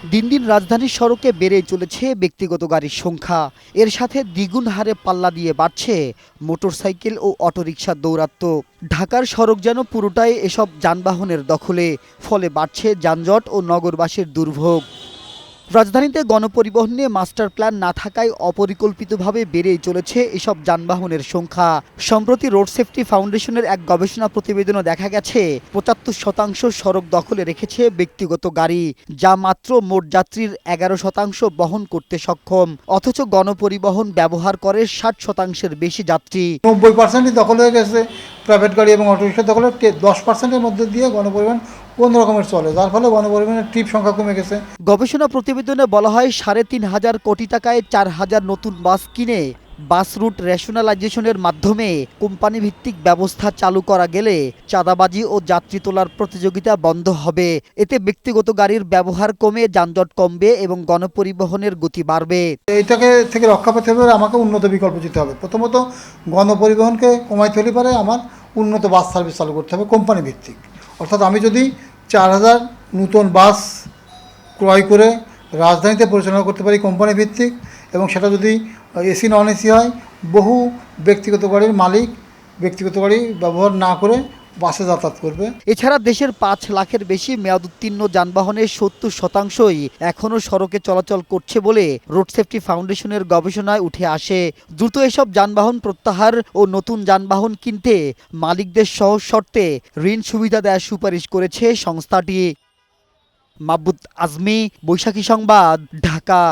দিন দিন রাজধানীর সড়কে বেড়েই চলেছে ব্যক্তিগত গাড়ির সংখ্যা। এর সাথে দ্বিগুণ হারে পাল্লা দিয়ে বাড়ছে মোটরসাইকেল ও অটোরিকশার দৌরাত্ম্য। ঢাকার সড়ক যেন পুরোটাই এসব যানবাহনের দখলে, ফলে বাড়ছে যানজট ও নগরবাসীর দুর্ভোগ। রাজধানীতে গণপরিবহন নিয়ে মাস্টার প্ল্যান না থাকায় অপরিকল্পিতভাবে বেড়েই চলেছে এসব যানবাহনের সংখ্যা। সম্প্রতি রোড সেফটি ফাউন্ডেশনের এক গবেষণা প্রতিবেদনে দেখা গেছে ৭৫% সড়ক দখলে রেখেছে ব্যক্তিগত গাড়ি, যা মাত্র মোট যাত্রীর ১১% বহন করতে সক্ষম। অথচ গণপরিবহন ব্যবহার করে ৬০%-এর বেশি যাত্রী। ৯০%ই দখল হয়ে গেছে প্রাইভেট গাড়ি এবং অটোরিকশা দখলে। ১০%-এর মধ্যে দিয়ে গণপরিবহন কোন রকমের চলে, যার ফলে গণপরিবহনের ট্রিপ সংখ্যা কমে গেছে। গবেষণা প্রতিবেদনে বলা হয় ৩৫০০ কোটি টাকায় ৪,০০০ নতুন বাস কিনে বাস রুট রেশনালাইজেশনের মাধ্যমে কোম্পানি ভিত্তিক ব্যবস্থা চালু করা গেলে চাঁদাবাজি ও যাত্রী তোলার প্রতিযোগিতা বন্ধ হবে। এতে ব্যক্তিগত গাড়ির ব্যবহার কমে যানজট কমবে এবং গণপরিবহনের গতি বাড়বে। এইটাকে থেকে রক্ষা পেতে হলে আমাকে উন্নত বিকল্প দিতে হবে। প্রথমত গণপরিবহনকে কমাইতে হলে পারে আমার উন্নত বাস সার্ভিস চালু করতে হবে কোম্পানি ভিত্তিক। অর্থাৎ আমি যদি ৪,০০০ নতুন বাস ক্রয় করে রাজধানীতে পরিচালনা করতে পারি কোম্পানি ভিত্তিক, এবং সেটা যদি এসি নন এসি হয়, বহু ব্যক্তিগত গাড়ির মালিক ব্যক্তিগত গাড়ি ব্যবহার না করে বাসে যাতায়াত করবে। এছাড়া দেশের ৫ লাখের বেশি মেয়াদোত্তীর্ণ যানবাহনের ৭০%ই এখনও সড়কে চলাচল করছে বলে রোড সেফটি ফাউন্ডেশনের গবেষণায় উঠে আসে। দ্রুত এসব যানবাহন প্রত্যাহার ও নতুন যানবাহন কিনতে মালিকদের সহজ শর্তে ঋণ সুবিধা দেওয়ার সুপারিশ করেছে সংস্থাটি। মাহবুব আজমি, বৈশাখী সংবাদ, ঢাকা।